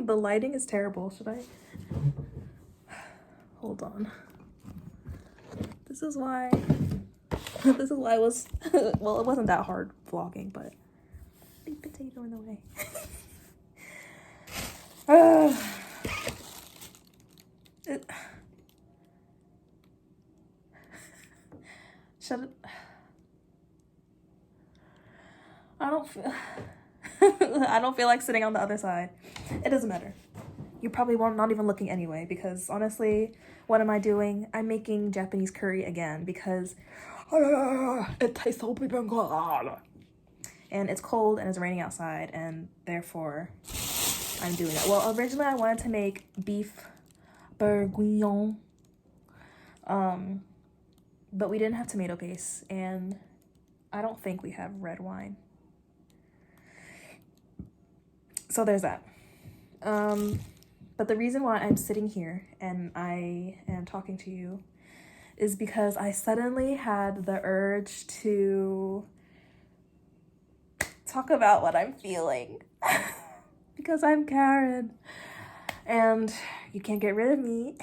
The lighting is terrible. Should I? Hold on. This is why I was, well, it wasn't that hard vlogging, but big potato in the way. Should I don't feel I don't feel like sitting on the other side. It doesn't matter. You probably won't, not even looking anyway, because honestly, what am I doing? I'm making Japanese curry again because it tastes so good. And it's cold and it's raining outside, and therefore I'm doing it. Well, originally I wanted to make beef bourguignon, but we didn't have tomato paste, and I don't think we have red wine. So there's that. But the reason why I'm sitting here and I am talking to you is because I suddenly had the urge to talk about what I'm feeling. Because I'm Karen. And you can't get rid of me.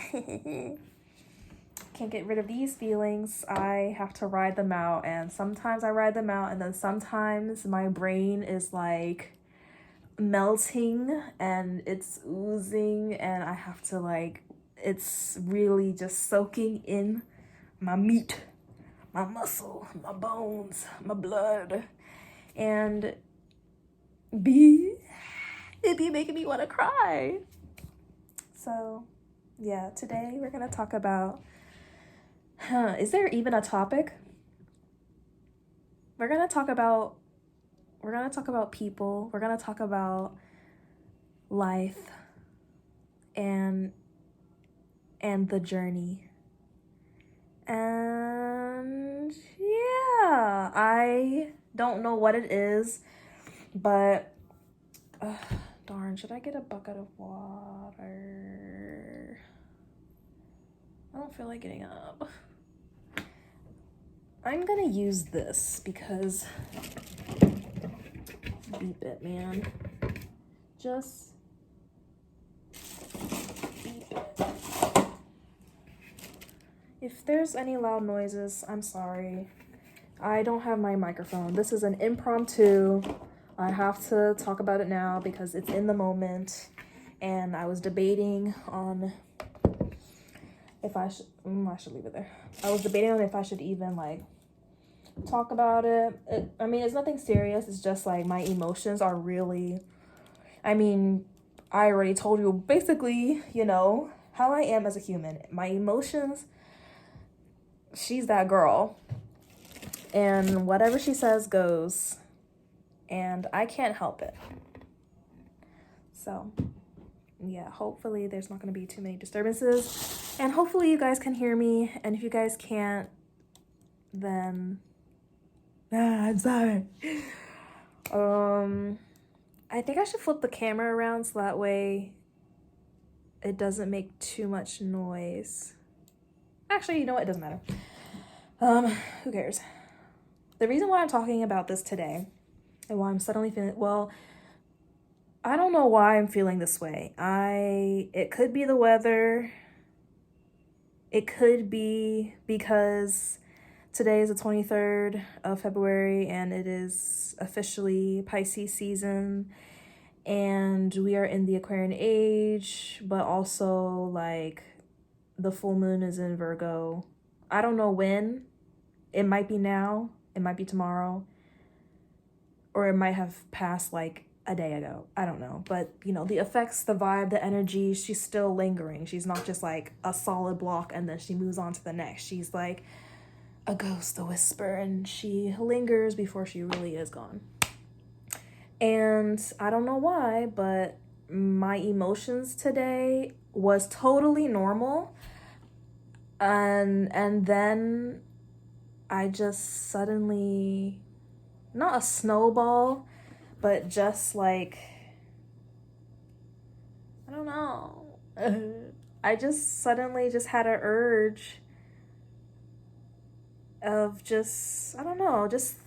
Can't get rid of these feelings. I have to ride them out. And sometimes I ride them out, and then sometimes my brain is like melting and it's oozing, and I have to like, it's really just soaking in my meat, my muscle, my bones, my blood, and it be making me want to cry. So yeah, today we're gonna talk about, is there even a topic? We're gonna talk about people. We're gonna talk about life and the journey. And yeah, I don't know what it is, but darn, should I get a bucket of water? I don't feel like getting up. I'm gonna use this because beep it, man. Just beep it. If there's any loud noises, I'm sorry. I don't have my microphone. This is an impromptu. I have to talk about it now because it's in the moment. And I was debating on if I should leave it there. I was debating on if I should even like talk about it. I mean, it's nothing serious. It's just like my emotions are really, I mean, I already told you basically, you know, how I am as a human. My emotions, she's that girl. And whatever she says goes. And I can't help it. So, yeah, hopefully there's not going to be too many disturbances. And hopefully you guys can hear me. And if you guys can't, then I'm sorry. I think I should flip the camera around so that way it doesn't make too much noise. Actually, you know what? It doesn't matter. Who cares? The reason why I'm talking about this today and why I'm suddenly feeling, well, I don't know why I'm feeling this way. It could be the weather. It could be because today is the 23rd of February and it is officially Pisces season, and we are in the Aquarian age, but also like the full moon is in Virgo. I don't know when. It might be now, it might be tomorrow, or it might have passed like a day ago. I don't know. But, you know, the effects, the vibe, the energy, she's still lingering. She's not just like a solid block and then she moves on to the next. She's like a ghost, a whisper, and she lingers before she really is gone. And I don't know why, but my emotions today was totally normal. And then I just suddenly, not a snowball, but just like, I don't know. I just suddenly just had an urge of just, I don't know, just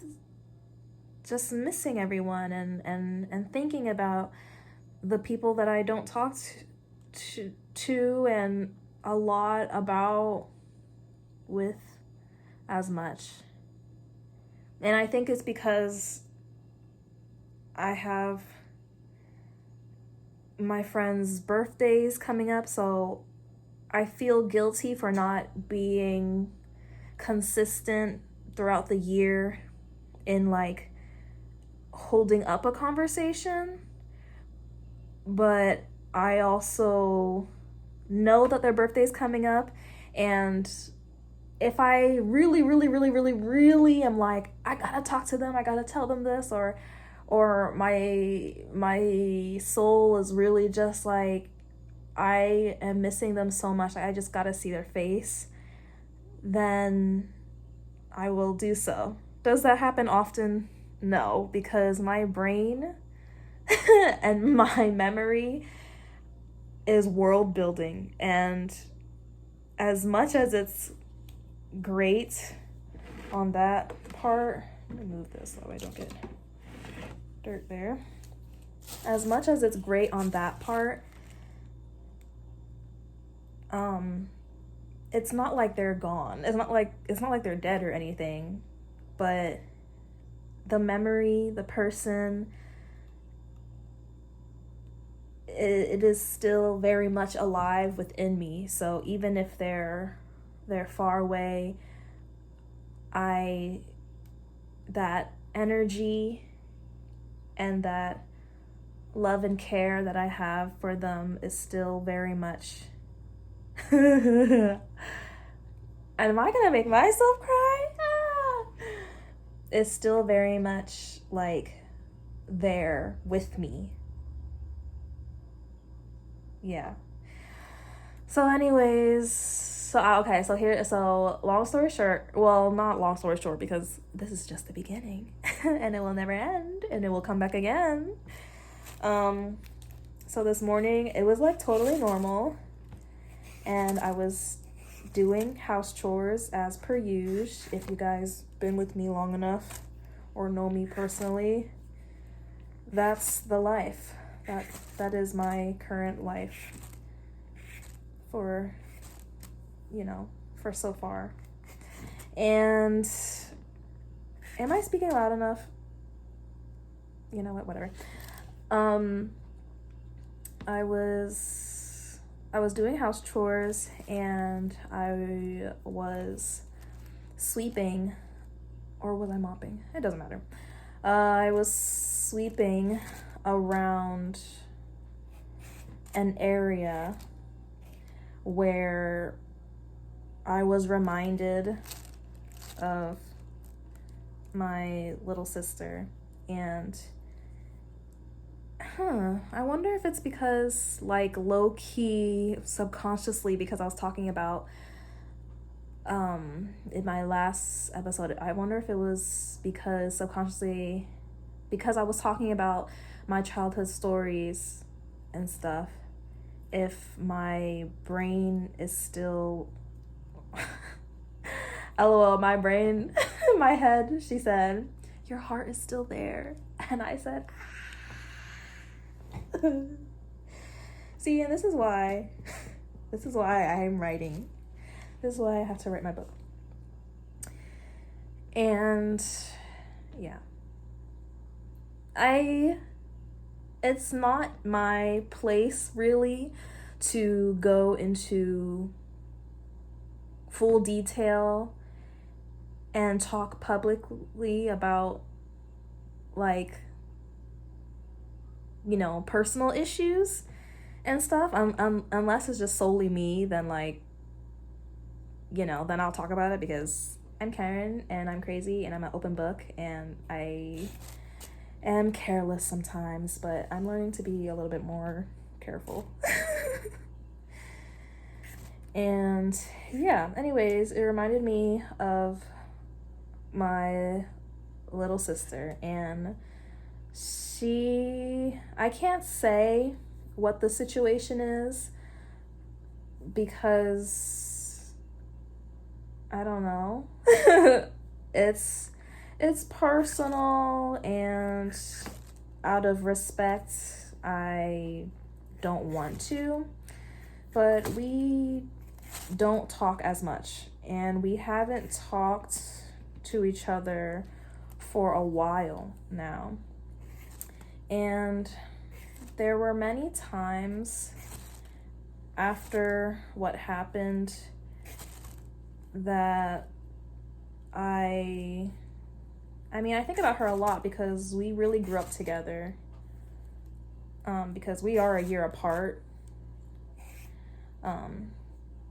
missing everyone and thinking about the people that I don't talk to and a lot about with as much. And I think it's because I have my friends' birthdays coming up, so I feel guilty for not being consistent throughout the year in like holding up a conversation. But I also know that their birthday's coming up, and if I really, really, really, really, really am like, I gotta talk to them, I gotta tell them this, or my soul is really just like, I am missing them so much, I just gotta see their face, then I will do so. Does that happen often? No, because my brain and my memory is world building, and as much as it's great on that part, let me move this so I don't get dirt there. As much as it's great on that part, it's not like they're gone. It's not like they're dead or anything, but the memory, the person, it is still very much alive within me. So even if they're far away, that energy and that love and care that I have for them is still very much am I gonna make myself cry? It's still very much like there with me. Yeah. So anyways, so long story short, well, not long story short, because this is just the beginning and it will never end and it will come back again. So this morning it was like totally normal, and I was doing house chores as per usual. If you guys been with me long enough or know me personally, that's the life. That is my current life for so far. And am I speaking loud enough? You know what, whatever. I was doing house chores, and I was sweeping, or was I mopping? It doesn't matter. I was sweeping around an area where I was reminded of my little sister, and I wonder if it's because, like, low-key, subconsciously, because I was talking about, in my last episode, I wonder if it was because subconsciously, because I was talking about my childhood stories and stuff, if my brain is still, LOL, my brain, my head, she said, your heart is still there, and I said, see, and this is why I am writing. This is why I have to write my book. And yeah, it's not my place really to go into full detail and talk publicly about, like, personal issues and stuff, unless it's just solely me, then, like, then I'll talk about it, because I'm Karen and I'm crazy and I'm an open book and I am careless sometimes, but I'm learning to be a little bit more careful. And yeah, anyways, it reminded me of my little sister, and I can't say what the situation is, because I don't know. It's personal, and out of respect I don't want to, but we don't talk as much, and we haven't talked to each other for a while now. And there were many times after what happened that I think about her a lot, because we really grew up together, because we are a year apart.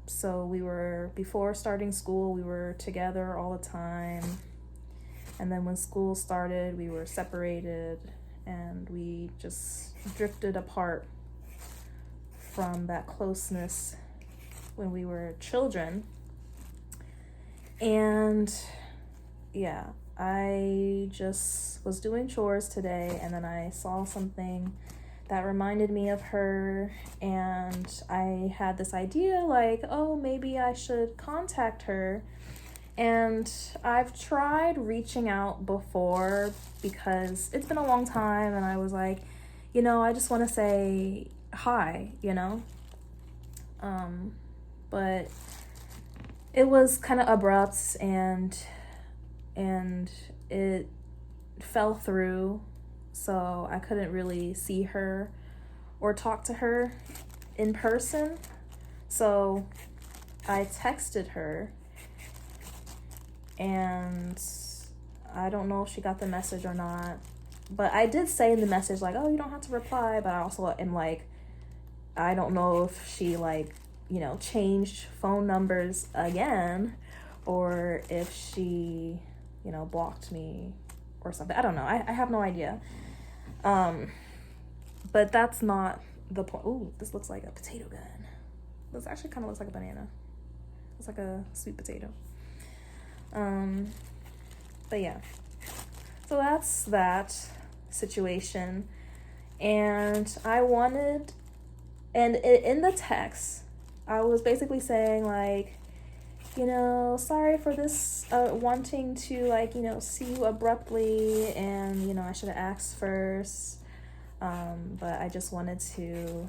So before starting school, we were together all the time. And then when school started, we were separated, and we just drifted apart from that closeness when we were children. And yeah, I just was doing chores today, and then I saw something that reminded me of her, and I had this idea like, oh, maybe I should contact her. And I've tried reaching out before because it's been a long time, and I was like, I just want to say hi, but it was kind of abrupt, and it fell through, so I couldn't really see her or talk to her in person. So I texted her, and I don't know if she got the message or not, but I did say in the message, like, oh, you don't have to reply, but I also am like, I don't know if she changed phone numbers again, or if she blocked me or something. I don't know. I have no idea. But that's not the point. Ooh, this looks like a potato gun. This actually kind of looks like a banana. It's like a sweet potato. But yeah. So that's that situation. And I wanted, and in the text, I was basically saying like, sorry for this, wanting to see you abruptly, and I should have asked first, but I just wanted to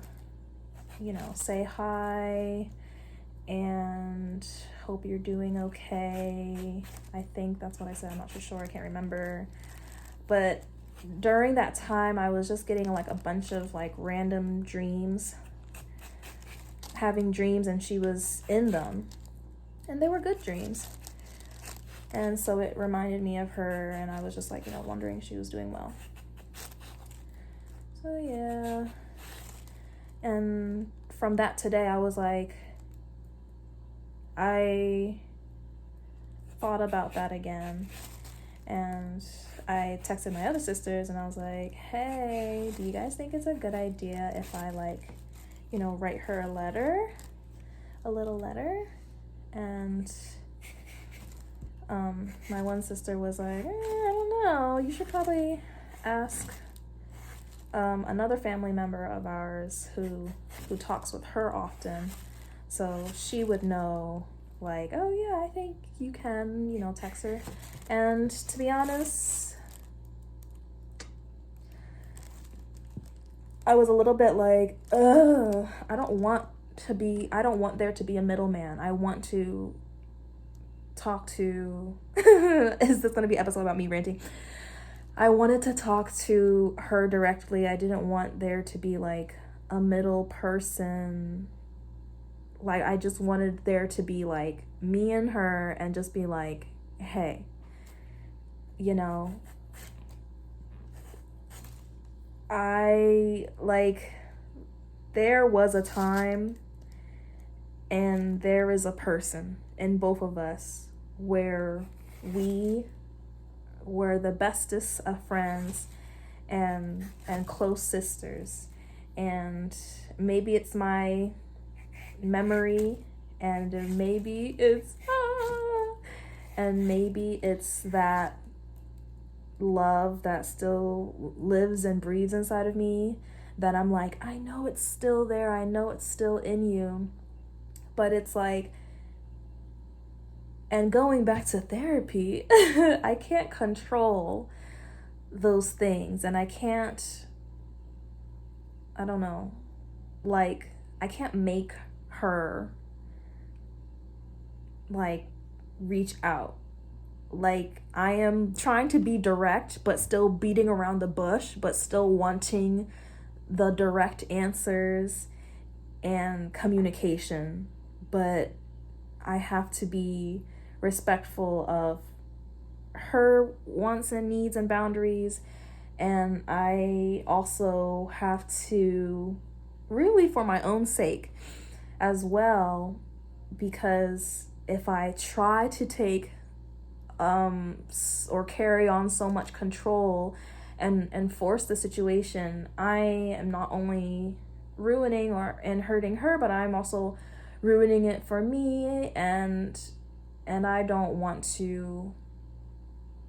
say hi and hope you're doing okay. I think that's what I said. I'm not too sure. I can't remember. But during that time, I was just getting like a bunch of like random dreams, having dreams, and she was in them. And they were good dreams. And so it reminded me of her, and I was just like, wondering if she was doing well. So yeah. And from that today, I was like, I thought about that again. And I texted my other sisters, and I was like, hey, do you guys think it's a good idea if I write her a little letter? And my one sister was like, I don't know, you should probably ask another family member of ours who talks with her often, so she would know, like, oh yeah, I think you can text her. And to be honest, I was a little bit like, I don't want there to be a middleman. I want to talk to is this going to be an episode about me ranting? I wanted to talk to her directly. I didn't want there to be like a middle person. Like, I just wanted there to be like me and her, and just be like, hey, there was a time, and there is a person in both of us where we were the bestest of friends and close sisters. And maybe it's my memory, and maybe it's that love that still lives and breathes inside of me, that I'm like, I know it's still there, I know it's still in you. But it's like, and going back to therapy, I can't control those things, and I can't I don't know, like, I can't make her, like, reach out. Like, I am trying to be direct, but still beating around the bush, but still wanting the direct answers and communication. But I have to be respectful of her wants and needs and boundaries. And I also have to, really for my own sake as well, because if I try to take or carry on so much control and force the situation, I am not only ruining and hurting her, but I'm also ruining it for me, and I don't want to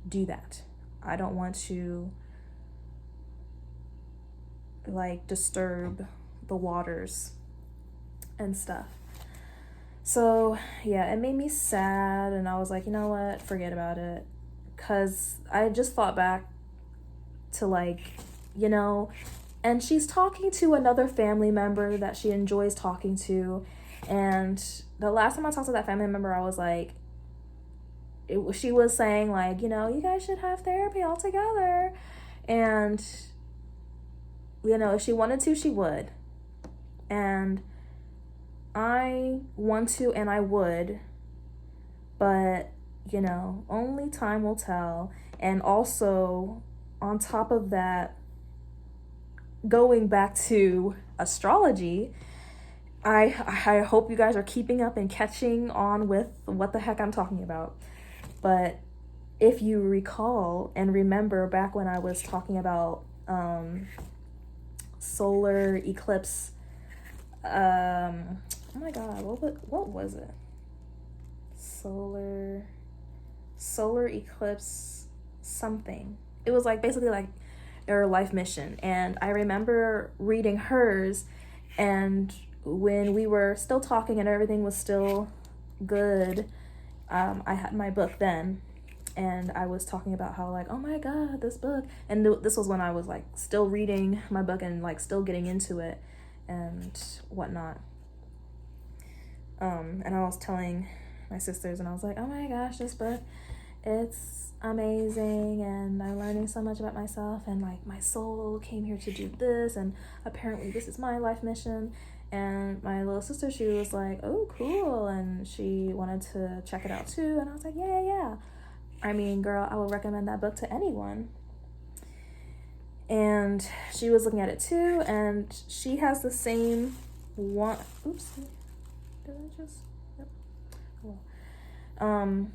do that. I don't want to, like, disturb the waters and stuff. So yeah, it made me sad, and I was like, you know what, forget about it. Because I just thought back to, like, you know, and she's talking to another family member that she enjoys talking to. And the last time I talked to that family member, I was like, she was saying, like, you know, you guys should have therapy all together. And, you know, if she wanted to, she would. And I want to, and I would, but, you know, only time will tell. And also, on top of that, going back to astrology, I hope you guys are keeping up and catching on with what the heck I'm talking about. But if you recall and remember back when I was talking about solar eclipse, oh my god, what was it? Solar eclipse something. It was like basically like her life mission. And I remember reading hers, and when we were still talking and everything was still good, I had my book then, and I was talking about how, like, oh my god, this book. And this was when I was, like, still reading my book and, like, still getting into it and whatnot. And I was telling my sisters, and I was like, oh my gosh, this book, it's amazing, and I'm learning so much about myself, and, like, my soul came here to do this, and apparently this is my life mission. And my little sister, she was like, oh, cool, and she wanted to check it out too. And I was like, yeah. I mean, girl, I would recommend that book to anyone. And she was looking at it too, and she has the same one. Oopsie. Did I just? Yep. Hello.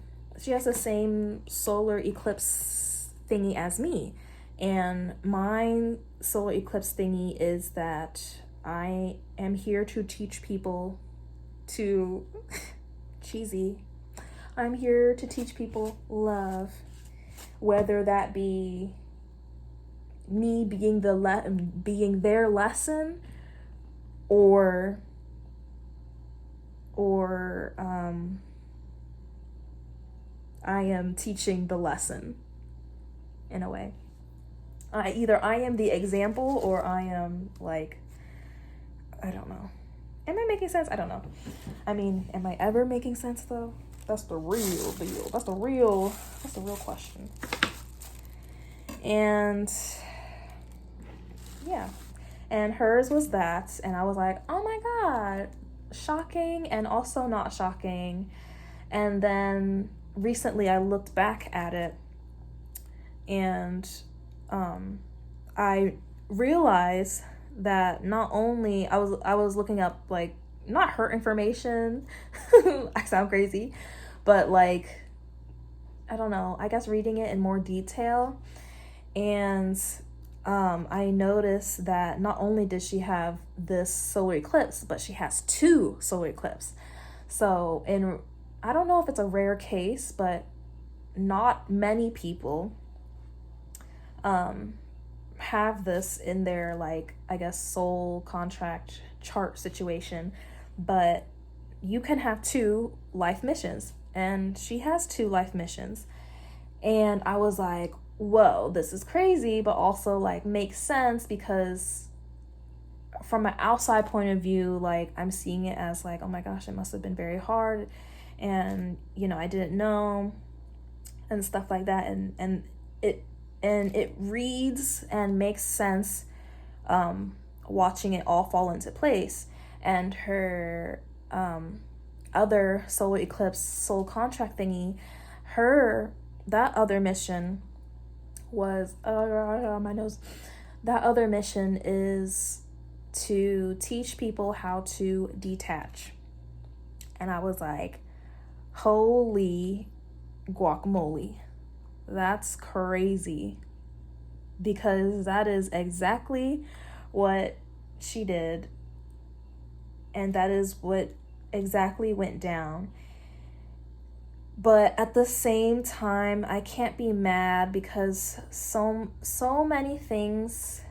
She has the same solar eclipse thingy as me. And my solar eclipse thingy is that I am here to teach people to cheesy. I'm here to teach people love, whether that be me being being their lesson, or I am teaching the lesson in a way. Either I am the example, or I am, like, I don't know. Am I making sense? I don't know. I mean, am I ever making sense though? That's the real deal. That's the real question. And yeah. And hers was that, and I was like, oh my god, shocking and also not shocking. And then recently I looked back at it, and I realized that not only I was looking up, like, not her information, I sound crazy, but, like, I don't know, I guess reading it in more detail, and I noticed that not only did she have this solar eclipse, but she has 2 solar eclipses. So I don't know if it's a rare case, but not many people have this in their, like, I guess, soul contract chart situation. But you can have 2 life missions, and she has 2 life missions. And I was like, whoa, this is crazy, but also, like, makes sense, because from an outside point of view, like, I'm seeing it as like, oh my gosh, it must have been very hard, and I didn't know, and stuff like that, and it reads and makes sense, watching it all fall into place. And her other solar eclipse soul contract thingy, that other mission was my nose. That other mission is to teach people how to detach. And I was like, holy guacamole, that's crazy, because that is exactly what she did, and that is what exactly went down. But at the same time, I can't be mad, because so many things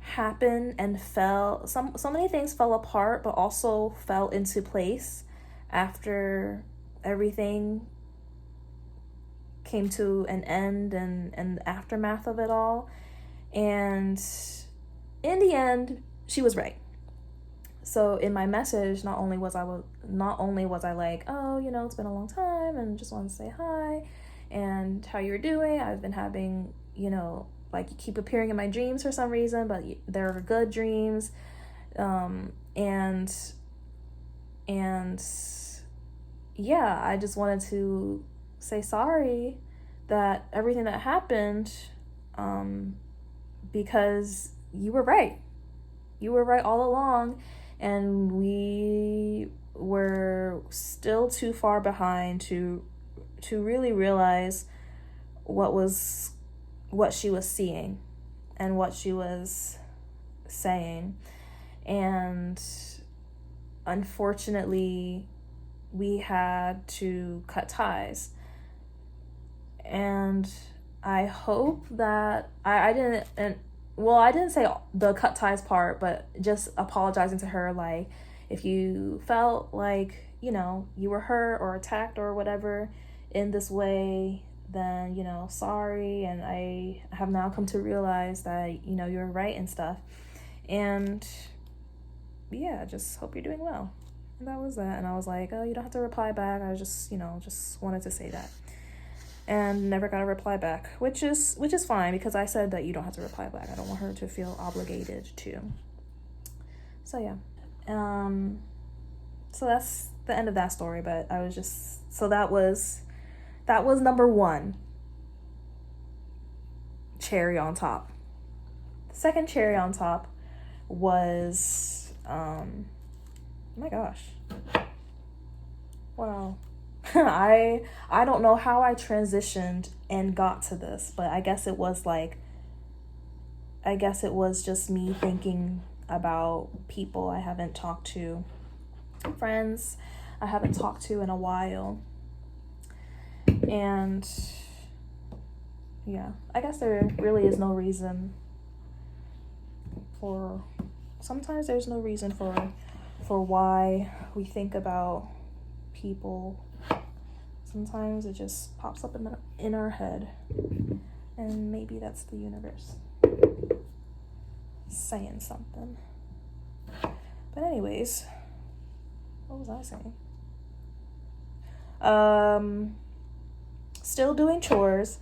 happened and fell. So many things fell apart, but also fell into place after everything came to an end, and the aftermath of it all. And in the end, she was right. So in my message, not only was I like, oh, it's been a long time, and just want to say hi and how you're doing. I've been having, like, you keep appearing in my dreams for some reason, but they're good dreams. And yeah, I just wanted to say sorry that everything that happened, because you were right. You were right all along, and we were still too far behind to really realize what she was seeing and what she was saying. And unfortunately, we had to cut ties. And I hope that I didn't say the cut ties part, but just apologizing to her, like, if you felt like, you were hurt or attacked or whatever in this way, then, sorry. And I have now come to realize that, you're right and stuff. And yeah, just hope you're doing well. And that was that. And I was like, oh, you don't have to reply back. I just, just wanted to say that. And never got a reply back, which is fine, because I said that you don't have to reply back. I don't want her to feel obligated to. So yeah. So that's the end of that story, but I was just, so that was number one. Cherry on top. The second cherry on top was, oh my gosh. Wow. I don't know how I transitioned and got to this, but I guess it was just me thinking about people I haven't talked to, friends I haven't talked to in a while. And yeah, I guess there really is no reason sometimes there's no reason for why we think about people. Sometimes it just pops up in our head, and maybe that's the universe saying something. But anyways, what was I saying? Still doing chores.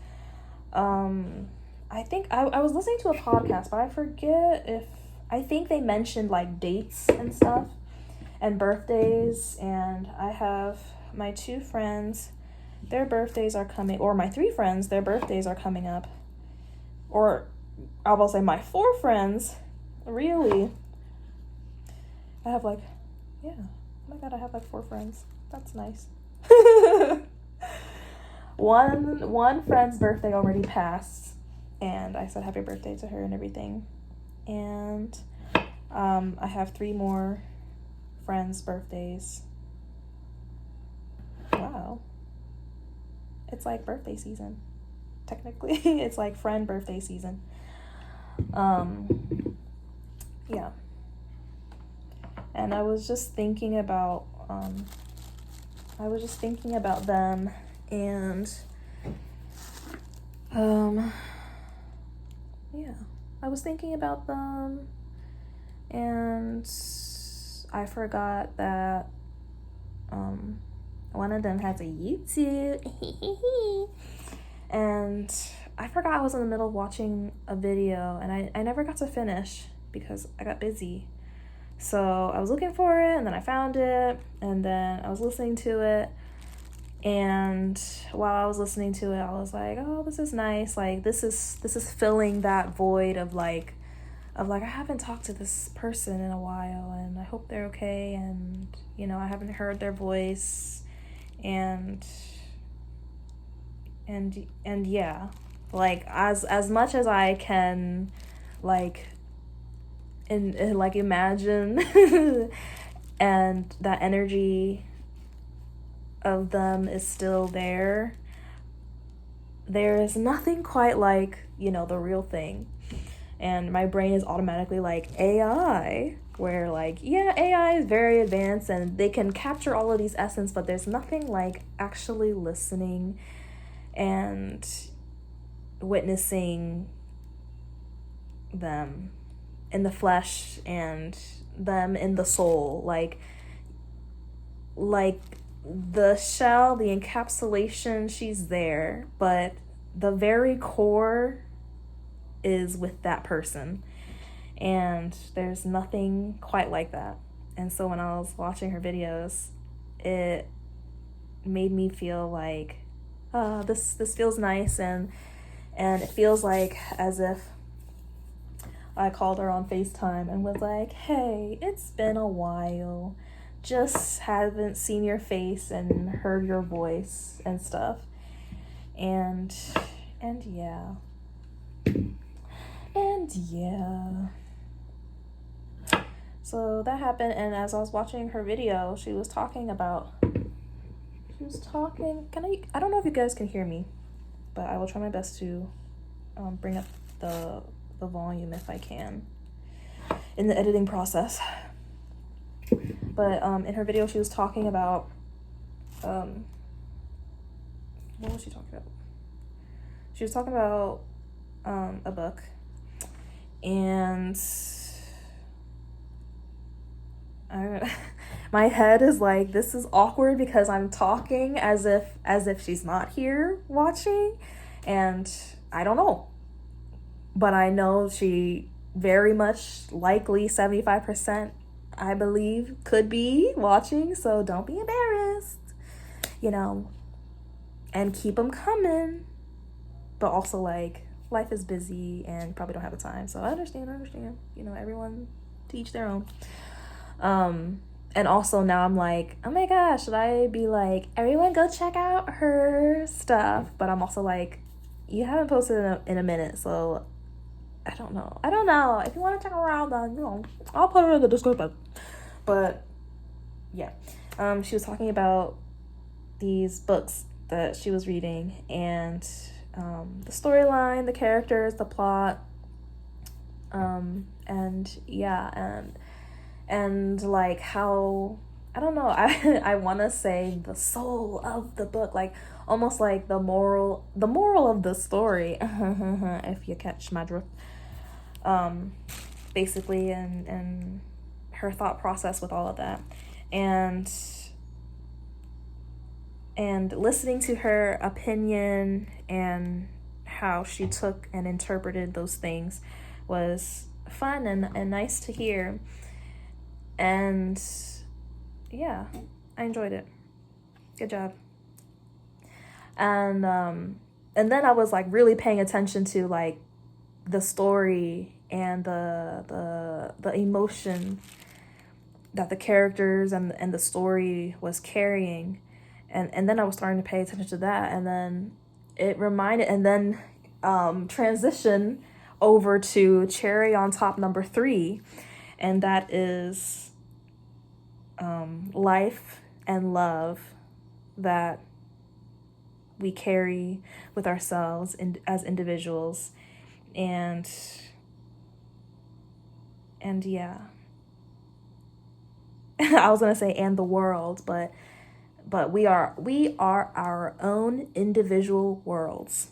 I think I was listening to a podcast, but I think they mentioned like dates and stuff and birthdays, and I have my 2 friends, their birthdays are coming, or my 3 friends, their birthdays are coming up. Or I will say my 4 friends, really. I have oh my god, I have 4 friends. That's nice. One friend's birthday already passed, and I said happy birthday to her and everything. And I have 3 more friends' birthdays. Wow. It's like birthday season. Technically, it's like friend birthday season. Yeah. And I was just thinking about them, and yeah, I was thinking about them, And I forgot that one of them has a YouTube. And I forgot I was in the middle of watching a video, and I never got to finish because I got busy. So I was looking for it, and then I found it, and then I was listening to it. And while I was listening to it, I was like, oh, this is nice. Like, this is filling that void of like I haven't talked to this person in a while, and I hope they're okay, and you know, I haven't heard their voice, and yeah, like as much as I can like like imagine and that energy of them is still there is nothing quite like, you know, the real thing. And my brain is automatically like, AI, where like, yeah, AI is very advanced and they can capture all of these essence, but there's nothing like actually listening and witnessing them in the flesh and them in the soul. Like the shell, the encapsulation, she's there, but the very core is with that person, and there's nothing quite like that. And so when I was watching her videos, it made me feel like, this feels nice, and it feels like as if I called her on FaceTime and was like, hey, it's been a while, just haven't seen your face and heard your voice and stuff. And yeah. So that happened, and as I was watching her video, she was talking, I don't know if you guys can hear me, but I will try my best to bring up the volume if I can in the editing process. But in her video, she was talking about what was she talking about? She was talking about a book, and my head is like, this is awkward because I'm talking as if she's not here watching, and I don't know, but I know she very much likely 75%, I believe, could be watching, so don't be embarrassed, you know, and keep them coming. But also, like, life is busy and probably don't have the time, so I understand, you know, everyone to each their own. And also now I'm like, oh my gosh, should I be like, everyone go check out her stuff? But I'm also like, you haven't posted in a minute, so I don't know. If you want to check her out, then, you know, I'll put her in the description. But yeah, she was talking about these books that she was reading, and the storyline, the characters, the plot, and yeah, and like how, I don't know, I want to say the soul of the book, like almost like the moral of the story, if you catch my drift, basically, and her thought process with all of that, and listening to her opinion and how she took and interpreted those things was fun and nice to hear. And yeah, I enjoyed it. Good job. And then I was like really paying attention to like the story and the emotion that the characters and the story was carrying. And then I was starting to pay attention to that, and then it reminded, and then transition over to cherry on top number 3, and that is life and love that we carry with ourselves as individuals, and yeah. I was gonna say and the world, but we are our own individual worlds,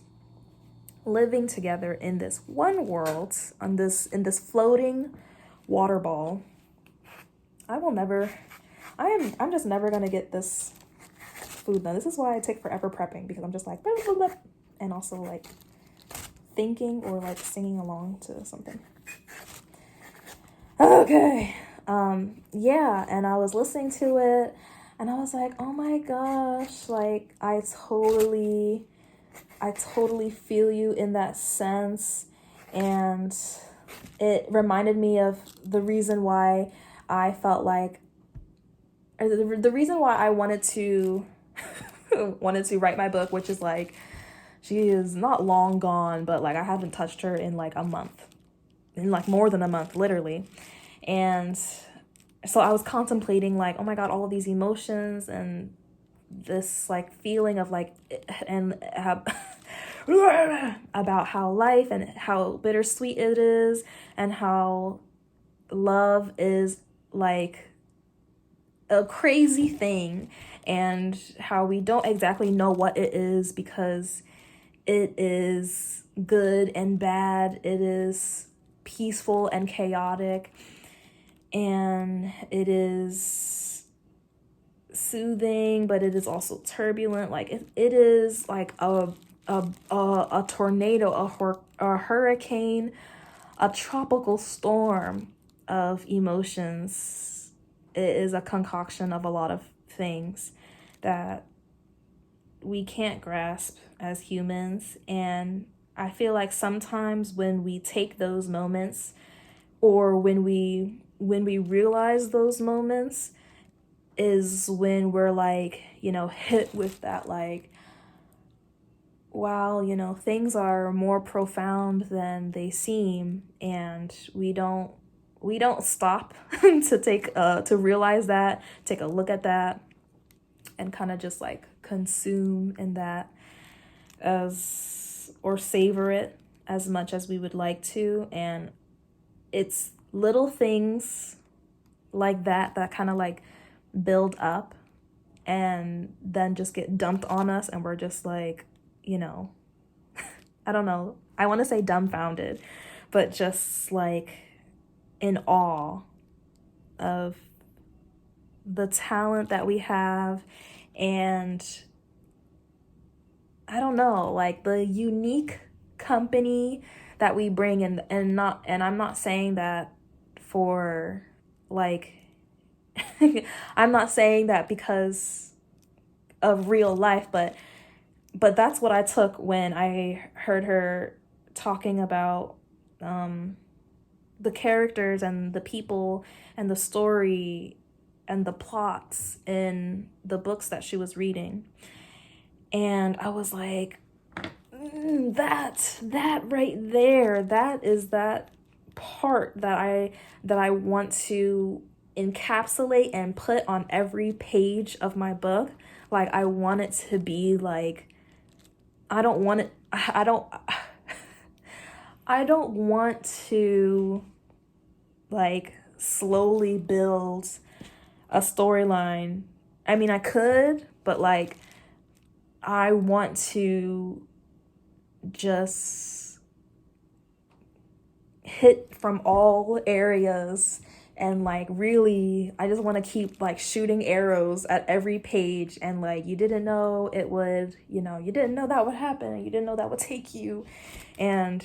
living together in this one world, in this floating water ball. I'm just never gonna get this food done. This is why I take forever prepping, because I'm just like, blah, blah, blah, and also like thinking or like singing along to something. Okay. Yeah, and I was listening to it and I was like, oh my gosh, like I totally feel you in that sense. And it reminded me of the reason why I felt like, or the reason why I wanted to write my book, which is like, she is not long gone, but like I haven't touched her in like a month, in like more than a month, literally. And so I was contemplating like, oh my God, all of these emotions and this like feeling of like, and about how life and how bittersweet it is, and how love is like a crazy thing, and how we don't exactly know what it is, because it is good and bad, it is peaceful and chaotic, and it is soothing, but it is also turbulent. Like it is like a tornado, a hurricane, a tropical storm of emotions. It is a concoction of a lot of things that we can't grasp as humans. And I feel like sometimes when we take those moments, or when we realize those moments, is when we're like, hit with that like, wow, things are more profound than they seem. And we don't stop to take to realize that, take a look at that, and kind of just like consume in that, as or savor it as much as we would like to. And it's little things like that kind of like build up and then just get dumped on us, and we're just like, I don't know, I want to say dumbfounded, but just like in awe of the talent that we have, and I don't know, like the unique company that we bring in. And I'm not saying that for like I'm not saying that because of real life, but that's what I took when I heard her talking about the characters and the people and the story and the plots in the books that she was reading. And I was like, that right there, that is that part that I want to encapsulate and put on every page of my book. Like I want it to be like, I don't want to like slowly build a storyline. I mean, I could, but like I want to just hit from all areas, and like really I just want to keep like shooting arrows at every page, and like you didn't know it would, you didn't know that would happen, you didn't know that would take you. And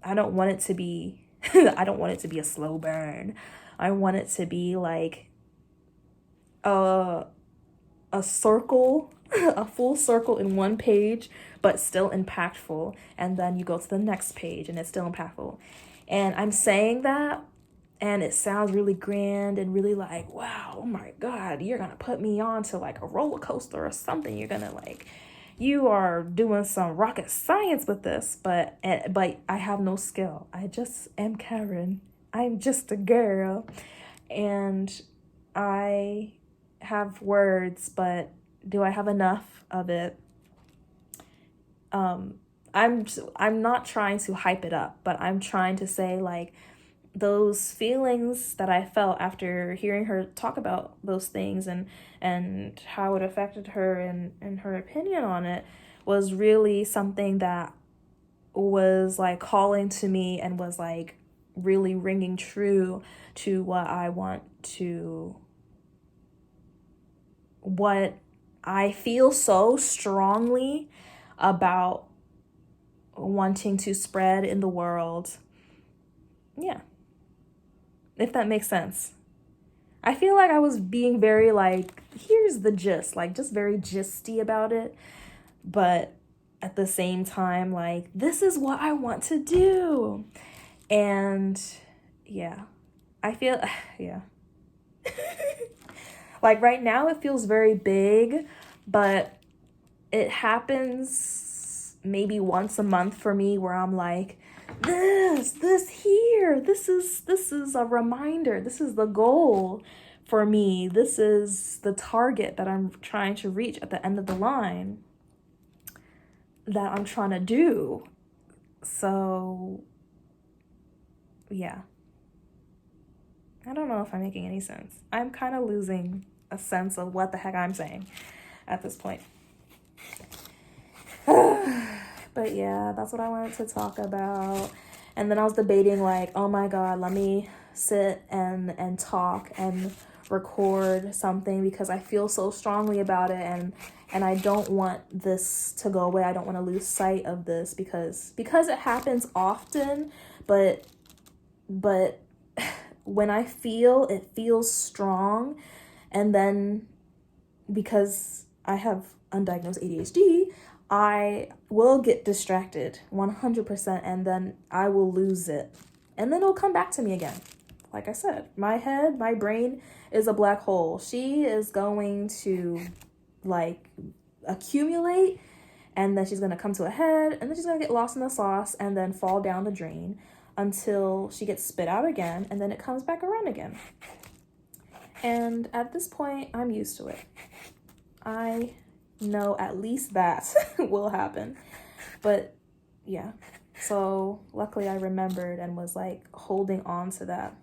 I don't want it to be I don't want it to be a slow burn. I want it to be like a circle, a full circle in one page, but still impactful. And then you go to the next page and it's still impactful. And I'm saying that, and it sounds really grand and really like, wow, oh my God, you're gonna put me on to like a roller coaster or something. You're gonna like, you are doing some rocket science with this, but I have no skill. I just am Karen. I'm just a girl, and I have words, but do I have enough of it? I'm not trying to hype it up, but I'm trying to say like those feelings that I felt after hearing her talk about those things, and how it affected her, and her opinion on it, was really something that was like calling to me, and was like really ringing true to what I want to, what I feel so strongly about wanting to spread in the world. Yeah. If that makes sense. I feel like I was being very like, here's the gist, like just very gisty about it. But at the same time, like, this is what I want to do. And yeah, I feel, yeah. Like right now it feels very big, but it happens maybe once a month for me where I'm like, this here, this is a reminder. This is the goal for me. This is the target that I'm trying to reach at the end of the line that I'm trying to do. So yeah. I don't know if I'm making any sense. I'm kind of losing a sense of what the heck I'm saying at this point. But yeah, that's what I wanted to talk about. And then I was debating like, oh my God, let me sit and talk and record something because I feel so strongly about it, and I don't want this to go away. I don't want to lose sight of this because it happens often, but when I feel it feels strong, and then because I have undiagnosed ADHD, I will get distracted 100%, and then I will lose it. And then it'll come back to me again. Like I said, my head, my brain is a black hole. She is going to like accumulate, and then she's going to come to a head, and then she's going to get lost in the sauce and then fall down the drain until she gets spit out again, and then it comes back around again. And at this point, I'm used to it. I know at least that will happen. But yeah, so luckily I remembered and was like holding on to that.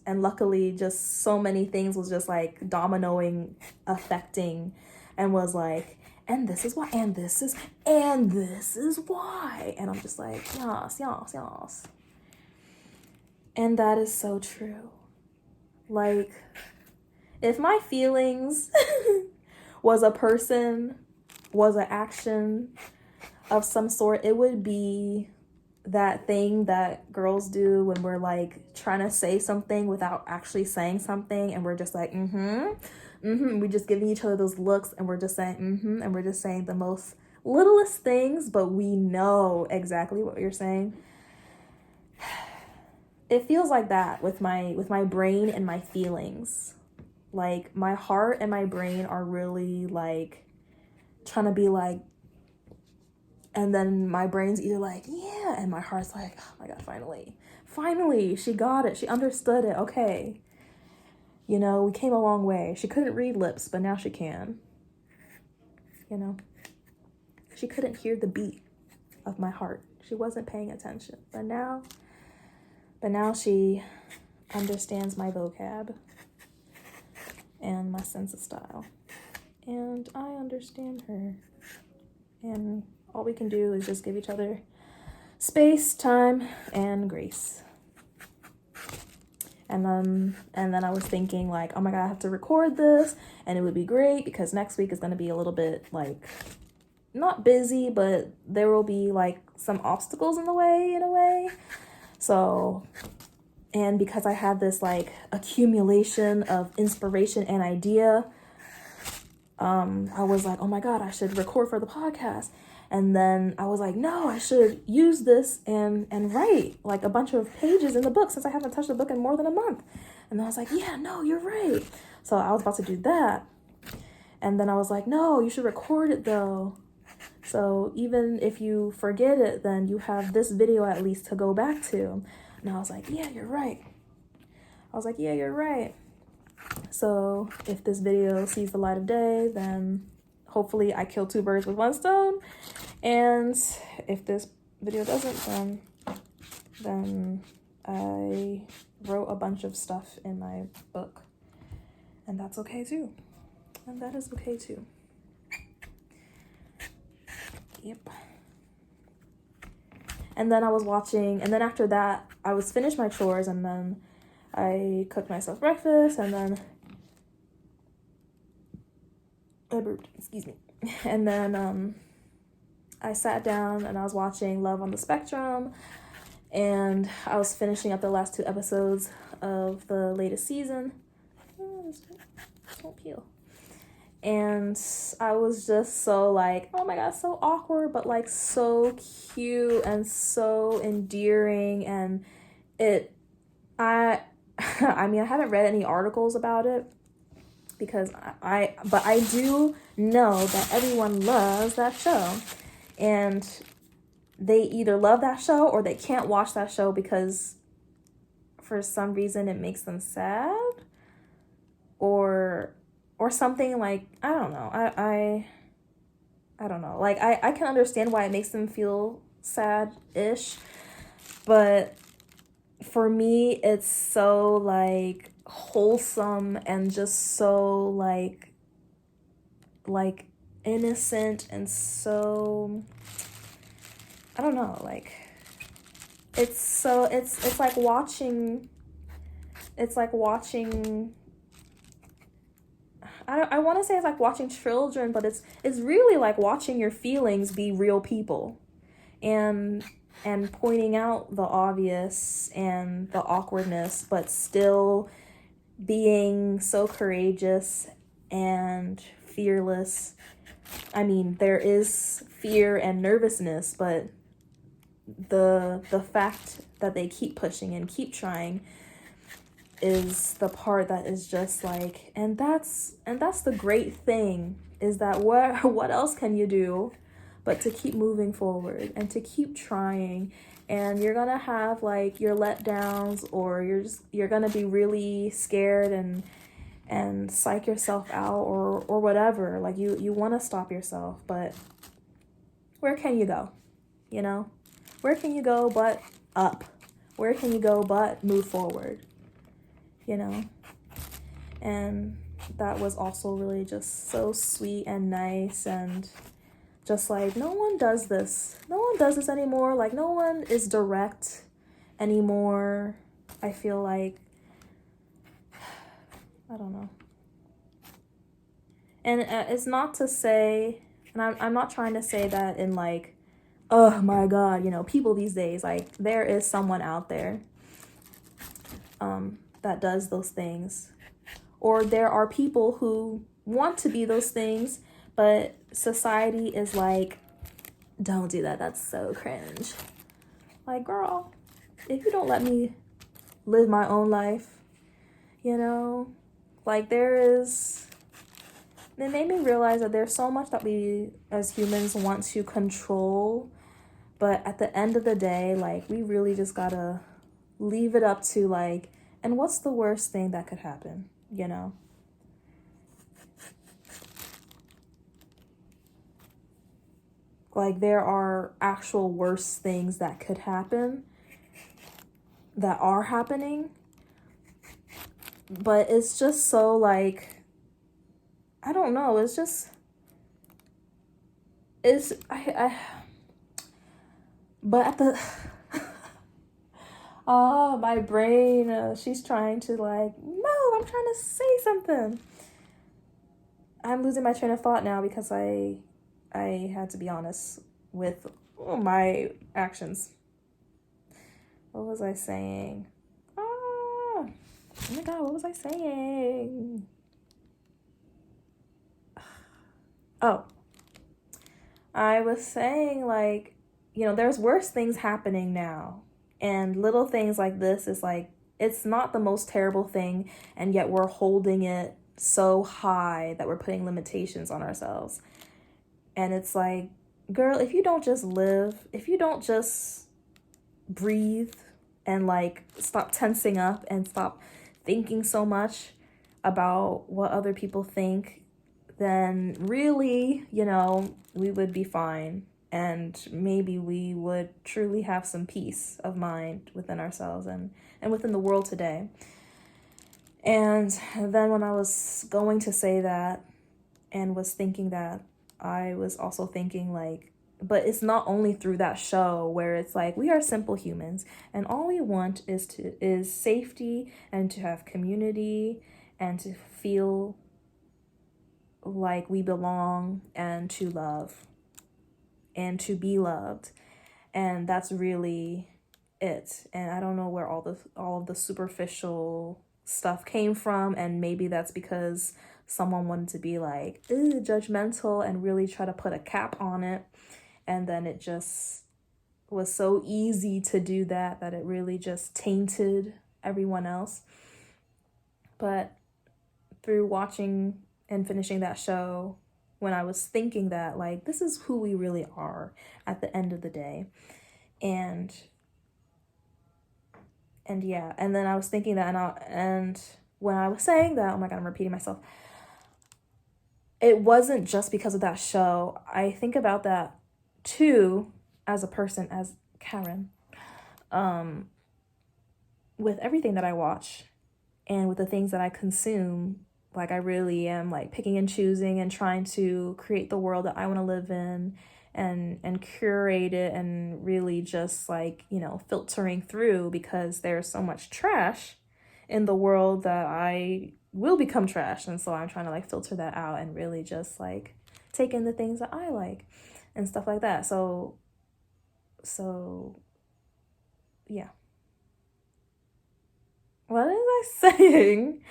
And luckily just so many things was just like dominoing, affecting, and was like, and this is why, and this is why. And I'm just like, yes. And that is so true. Like, if my feelings was a person, was an action of some sort, it would be that thing that girls do when we're like trying to say something without actually saying something, and we're just like, we're just giving each other those looks, and we're just saying and we're just saying the most littlest things, but we know exactly what you're saying. It feels like that with my brain and my feelings. Like my heart and my brain are really like trying to be like, and then my brain's either like, yeah, and my heart's like, oh my God, finally, she got it. She understood it. Okay. You know, we came a long way. She couldn't read lips, but now she can. You know, she couldn't hear the beat of my heart. She wasn't paying attention, but now she understands my vocab and my sense of style, and I understand her, and all we can do is just give each other space, time, and grace. And then I was thinking like, oh my God, I have to record this, and it would be great because next week is going to be a little bit like not busy, but there will be like some obstacles in the way, in a way. So, and because I had this like accumulation of inspiration and idea, I was like, oh my God, I should record for the podcast. And then I was like, no, I should use this and write like a bunch of pages in the book since I haven't touched the book in more than a month. And then I was like, yeah, no, you're right. So I was about to do that. And then I was like, no, you should record it though. So even if you forget it, then you have this video at least to go back to. And I was like, yeah, you're right. So if this video sees the light of day, then hopefully I kill two birds with one stone. And if this video doesn't, then I wrote a bunch of stuff in my book. And that's okay too. And that is okay too. Yep. And then I was watching, and then after that, I was finished my chores, and then I cooked myself breakfast, and then I burped, excuse me. And then I sat down and I was watching Love on the Spectrum, and I was finishing up the last 2 episodes of the latest season. Oh, this won't peel. And I was just so like, oh my god, so awkward, but like so cute and so endearing. And I mean, I haven't read any articles about it because but I do know that everyone loves that show, and they either love that show or they can't watch that show because for some reason it makes them sad, or something. Like, I don't know. I don't know. Like, I can understand why it makes them feel sad-ish, but for me, it's so like wholesome and just so like innocent, and so, I don't know, like it's like watching I want to say it's like watching children, but it's really like watching your feelings be real people, and pointing out the obvious and the awkwardness, but still being so courageous and fearless. I mean, there is fear and nervousness, but the fact that they keep pushing and keep trying is the part that is just like, and that's the great thing, is that what else can you do but to keep moving forward and to keep trying. And you're gonna have like your letdowns, or you're gonna be really scared and psych yourself out, or whatever. Like, you want to stop yourself, but where can you go? You know, where can you go but up? Where can you go but move forward? You know, and that was also really just so sweet and nice, and just like, no one does this anymore. Like, no one is direct anymore. I feel like, I don't know. And it's not to say, and I'm not trying to say that in like, oh my god, you know, people these days, like, there is someone out there that does those things, or there are people who want to be those things, but society is like, don't do that, that's so cringe. Like, girl, if you don't let me live my own life, you know, like, it made me realize that there's so much that we as humans want to control, but at the end of the day, like, we really just gotta leave it up to like, and what's the worst thing that could happen, you know? Like, there are actual worse things that could happen, that are happening, but it's just so like, I don't know, it's just, it's, but at the, oh, my brain, she's trying to like, no, I'm trying to say something. I'm losing my train of thought now because I had to be honest with my actions. What was I saying? Oh my god, what was I saying? Oh, I was saying, like, you know, there's worse things happening now, and little things like this is like, it's not the most terrible thing, and yet we're holding it so high that we're putting limitations on ourselves. And it's like, girl, if you don't just live, if you don't just breathe and like stop tensing up and stop thinking so much about what other people think, then really, you know, we would be fine. And maybe we would truly have some peace of mind within ourselves and within the world today. And then when I was going to say that and was thinking that, I was also thinking like, but it's not only through that show where it's like we are simple humans and all we want is safety and to have community and to feel like we belong and to love and to be loved. And that's really it. And I don't know where all of the superficial stuff came from, and maybe that's because someone wanted to be like judgmental and really try to put a cap on it, and then it just was so easy to do that it really just tainted everyone else. But through watching and finishing that show, when I was thinking that like this is who we really are at the end of the day, and yeah, and then I was thinking that, and when I was saying that, oh my God, I'm repeating myself. It wasn't just because of that show. I think about that too as a person, as Karen, with everything that I watch and with the things that I consume. Like I really am like picking and choosing and trying to create the world that I want to live in, and curate it, and really just like, you know, filtering through, because there's so much trash in the world that I will become trash. And so I'm trying to like filter that out and really just like take in the things that I like and stuff like that. So yeah. What was I saying?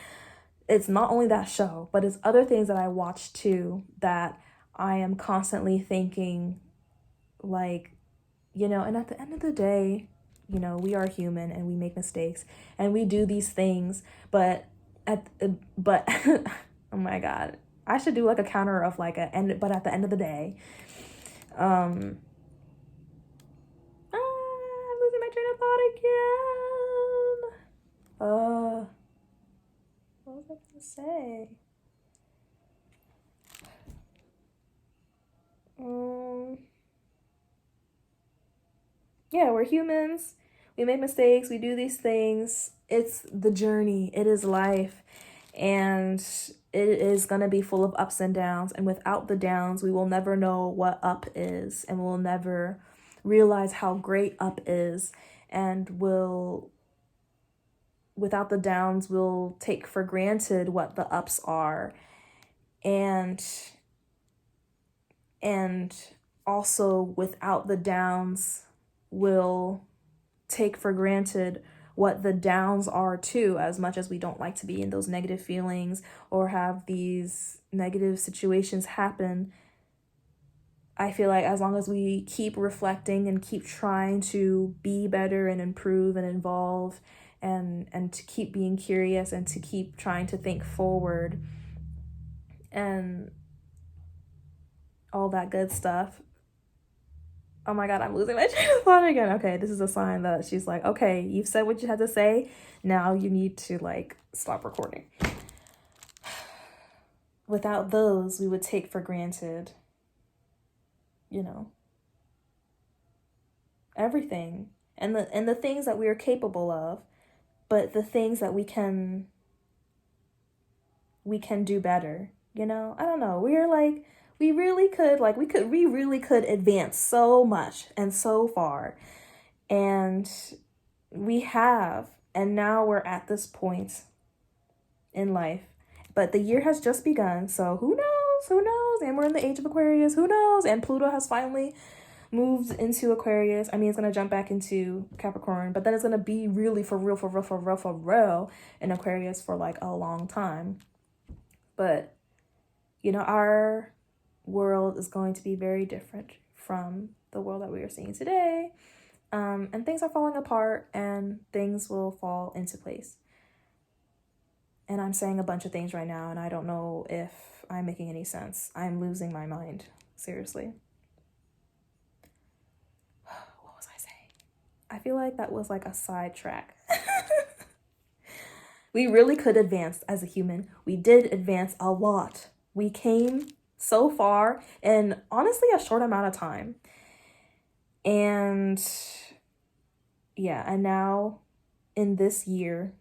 It's not only that show, but it's other things that I watch too that I am constantly thinking like, you know, and at the end of the day, you know, we are human and we make mistakes and we do these things, but oh my God, I should do like a counter of like but at the end of the day, I'm losing my train of thought again. What was I gonna say? Yeah, we're humans. We make mistakes. We do these things. It's the journey. It is life. And it is going to be full of ups and downs. And without the downs, we will never know what up is. And we'll never realize how great up is. And without the downs, we'll take for granted what the ups are. And also without the downs, we'll take for granted what the downs are too, as much as we don't like to be in those negative feelings or have these negative situations happen. I feel like as long as we keep reflecting and keep trying to be better and improve and evolve, and to keep being curious and to keep trying to think forward and all that good stuff. Oh my God, I'm losing my train of thought again. Okay, this is a sign that she's like, okay, you've said what you had to say. Now you need to like stop recording. Without those, we would take for granted, you know, everything and the things that we are capable of, but the things that we can do better, you know? I don't know. We really could advance so much and so far. And we have, and now we're at this point in life. But the year has just begun, so who knows? And we're in the age of Aquarius, who knows? And Pluto has finally moved into Aquarius. I mean, it's going to jump back into Capricorn, but then it's going to be really for real in Aquarius for like a long time. But, you know, our world is going to be very different from the world that we are seeing today. And things are falling apart and things will fall into place. And I'm saying a bunch of things right now, and I don't know if I'm making any sense. I'm losing my mind. Seriously. What was I saying? I feel like that was like a sidetrack. We really could advance as a human. We did advance a lot. We came so far in honestly a short amount of time. And yeah, and now in this year,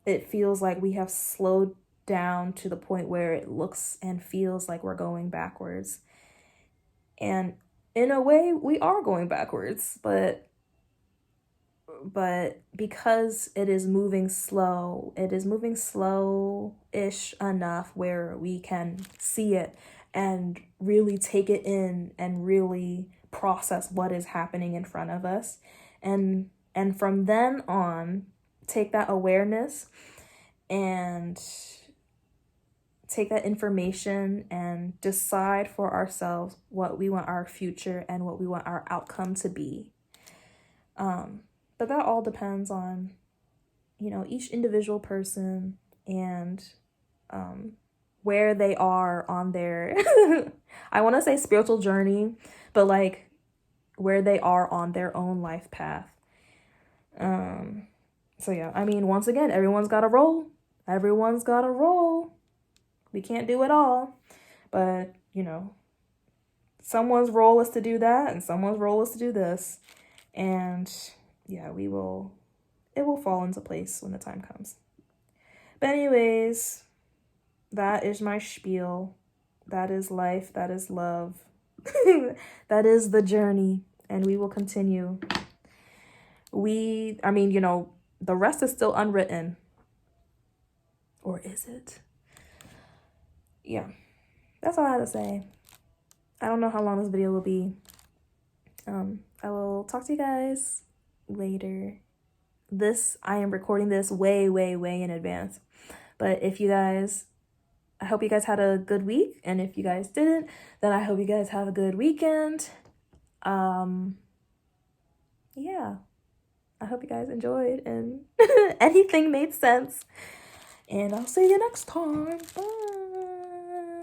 it feels like we have slowed down to the point where it looks and feels like we're going backwards. And in a way, we are going backwards, but because it is moving slow-ish enough where we can see it and really take it in and really process what is happening in front of us. And from then on, take that awareness and take that information and decide for ourselves what we want our future and what we want our outcome to be. But that all depends on, each individual person and where they are on their, I want to say spiritual journey, but like where they are on their own life path. So yeah, I mean, once again, everyone's got a role. Everyone's got a role. We can't do it all, but someone's role is to do that and someone's role is to do this. And yeah, it will fall into place when the time comes. But anyways, that is my spiel. That is life. That is love. That is the journey. And we will continue. The rest is still unwritten. Or is it? Yeah. That's all I have to say. I don't know how long this video will be. I will talk to you guys later. I am recording this way in advance. But I hope you guys had a good week. And if you guys didn't, then I hope you guys have a good weekend. Yeah. I hope you guys enjoyed and anything made sense. And I'll see you next time. Bye.